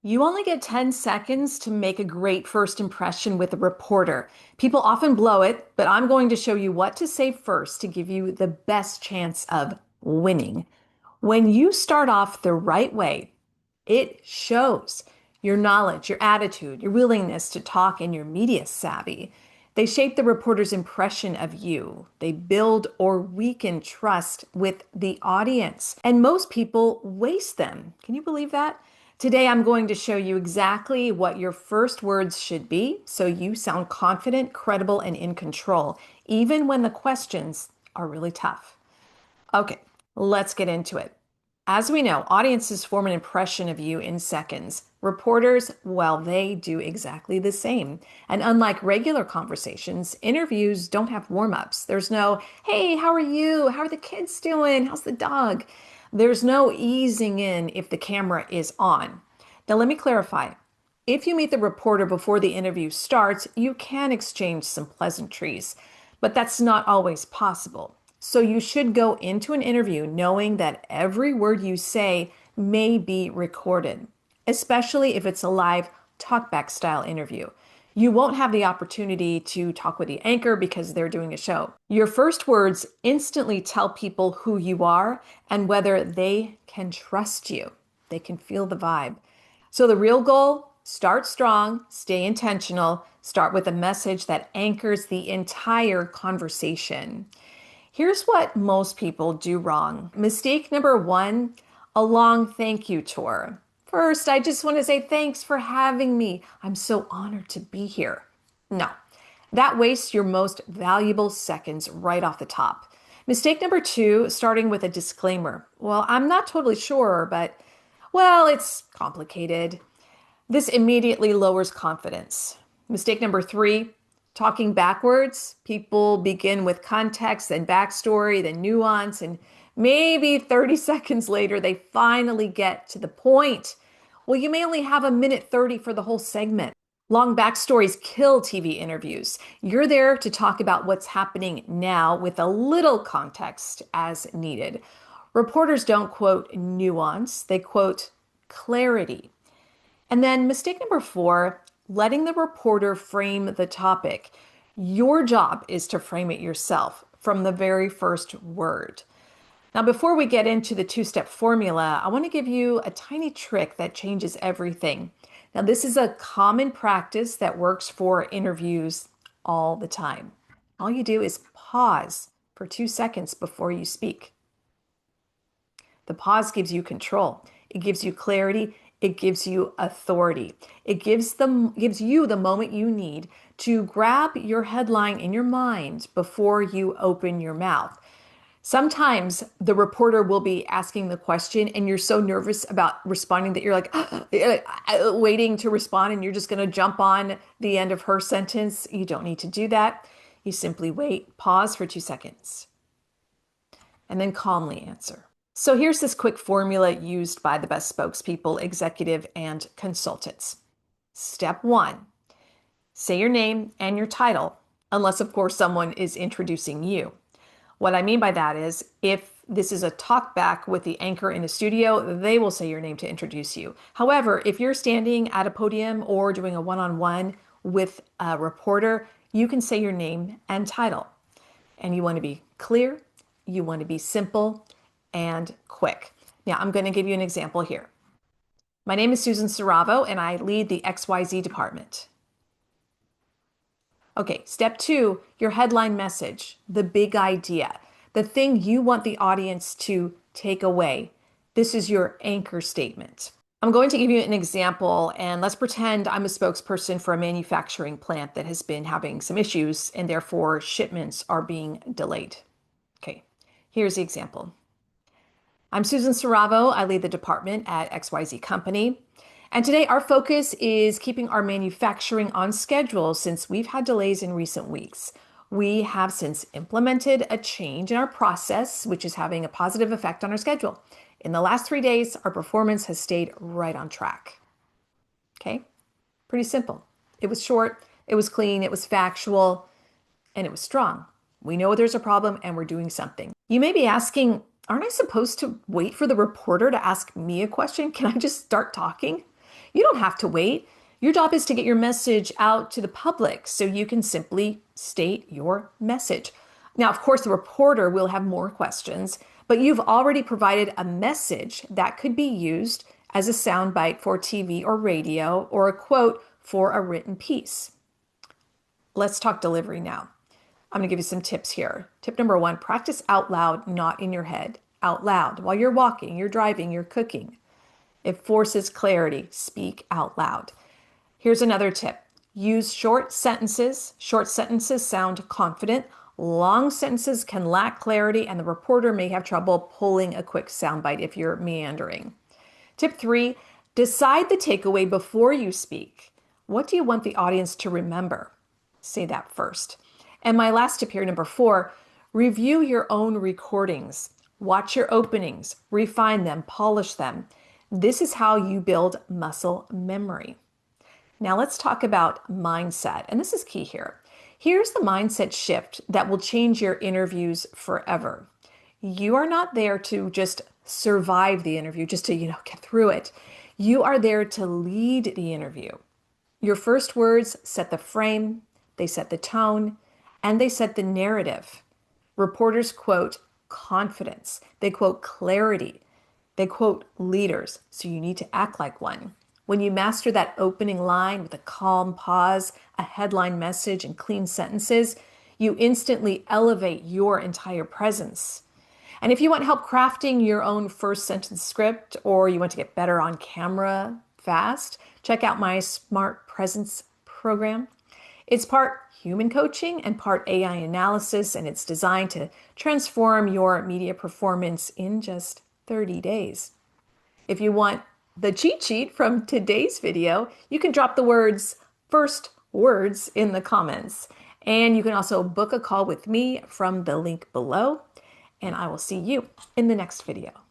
You only get 10 seconds to make a great first impression with a reporter. People often blow it, but I'm going to show you what to say first to give you the best chance of winning. When you start off the right way, it shows your knowledge, your attitude, your willingness to talk, and your media savvy. They shape the reporter's impression of you. They build or weaken trust with the audience. And most people waste them. Can you believe that? Today, I'm going to show you exactly what your first words should be so you sound confident, credible, and in control, even when the questions are really tough. Okay, let's get into it. As we know, audiences form an impression of you in seconds. Reporters, well, they do exactly the same. And unlike regular conversations, interviews don't have warm-ups. There's no, hey, how are you? How are the kids doing? How's the dog? There's no easing in if the camera is on. Now, let me clarify. If you meet the reporter before the interview starts, you can exchange some pleasantries, but that's not always possible. So you should go into an interview knowing that every word you say may be recorded, especially if it's a live talkback style interview. You won't have the opportunity to talk with the anchor because they're doing a show. Your first words instantly tell people who you are and whether they can trust you. They can feel the vibe. So the real goal, start strong, stay intentional, start with a message that anchors the entire conversation. Here's what most people do wrong. Mistake number one, a long thank you tour. First, I just want to say thanks for having me. I'm so honored to be here. No, that wastes your most valuable seconds right off the top. Mistake number two, starting with a disclaimer. Well, I'm not totally sure, but well, it's complicated. This immediately lowers confidence. Mistake number three, talking backwards. People begin with context, then backstory, then nuance, and maybe 30 seconds later, they finally get to the point. Well, you may only have a minute 30 for the whole segment. Long backstories kill TV interviews. You're there to talk about what's happening now with a little context as needed. Reporters don't quote nuance, they quote clarity. And then mistake number four, letting the reporter frame the topic. Your job is to frame it yourself from the very first word. Now, before we get into the two-step formula, I want to give you a tiny trick that changes everything. Now, this is a common practice that works for interviews all the time. All you do is pause for 2 seconds before you speak. The pause gives you control. It gives you clarity. It gives you authority. It gives you the moment you need to grab your headline in your mind before you open your mouth. Sometimes the reporter will be asking the question and you're so nervous about responding that you're like waiting to respond and you're just going to jump on the end of her sentence. You don't need to do that. You simply wait, pause for 2 seconds, and then calmly answer. So here's this quick formula used by the best spokespeople, executive, and consultants. Step one, say your name and your title, unless of course someone is introducing you. What I mean by that is if this is a talk back with the anchor in the studio, they will say your name to introduce you. However, if you're standing at a podium or doing a one-on-one with a reporter, you can say your name and title. And you want to be clear, you want to be simple and quick. Now, I'm going to give you an example here. My name is Susan Saravo, and I lead the XYZ department. Okay, step two, your headline message, the big idea, the thing you want the audience to take away. This is your anchor statement. I'm going to give you an example, and let's pretend I'm a spokesperson for a manufacturing plant that has been having some issues, and therefore shipments are being delayed. Okay, here's the example. I'm Susan Saravo. I lead the department at XYZ Company. And today our focus is keeping our manufacturing on schedule since we've had delays in recent weeks. We have since implemented a change in our process, which is having a positive effect on our schedule. In the last 3 days, our performance has stayed right on track. Okay, pretty simple. It was short, it was clean, it was factual, and it was strong. We know there's a problem and we're doing something. You may be asking, aren't I supposed to wait for the reporter to ask me a question? Can I just start talking? You don't have to wait. Your job is to get your message out to the public so you can simply state your message. Now, of course, the reporter will have more questions, but you've already provided a message that could be used as a soundbite for TV or radio or a quote for a written piece. Let's talk delivery now. I'm going to give you some tips here. Tip number one, practice out loud, not in your head. Out loud while you're walking, you're driving, you're cooking. It forces clarity. Speak out loud. Here's another tip. Use short sentences. Short sentences sound confident. Long sentences can lack clarity, and the reporter may have trouble pulling a quick soundbite if you're meandering. Tip three, decide the takeaway before you speak. What do you want the audience to remember? Say that first. And my last tip here, number four, review your own recordings. Watch your openings, refine them, polish them. This is how you build muscle memory. Now let's talk about mindset, and this is key here. Here's the mindset shift that will change your interviews forever. You are not there to just survive the interview, just to, get through it. You are there to lead the interview. Your first words set the frame, they set the tone, and they set the narrative. Reporters quote confidence, they quote clarity, they quote leaders, so you need to act like one. When you master that opening line with a calm pause, a headline message, and clean sentences, you instantly elevate your entire presence. And if you want help crafting your own first sentence script, or you want to get better on camera fast, check out my Smart Presence program. It's part human coaching and part AI analysis, and it's designed to transform your media performance in just 30 days. If you want the cheat sheet from today's video, you can drop the words first words in the comments. And you can also book a call with me from the link below. And I will see you in the next video.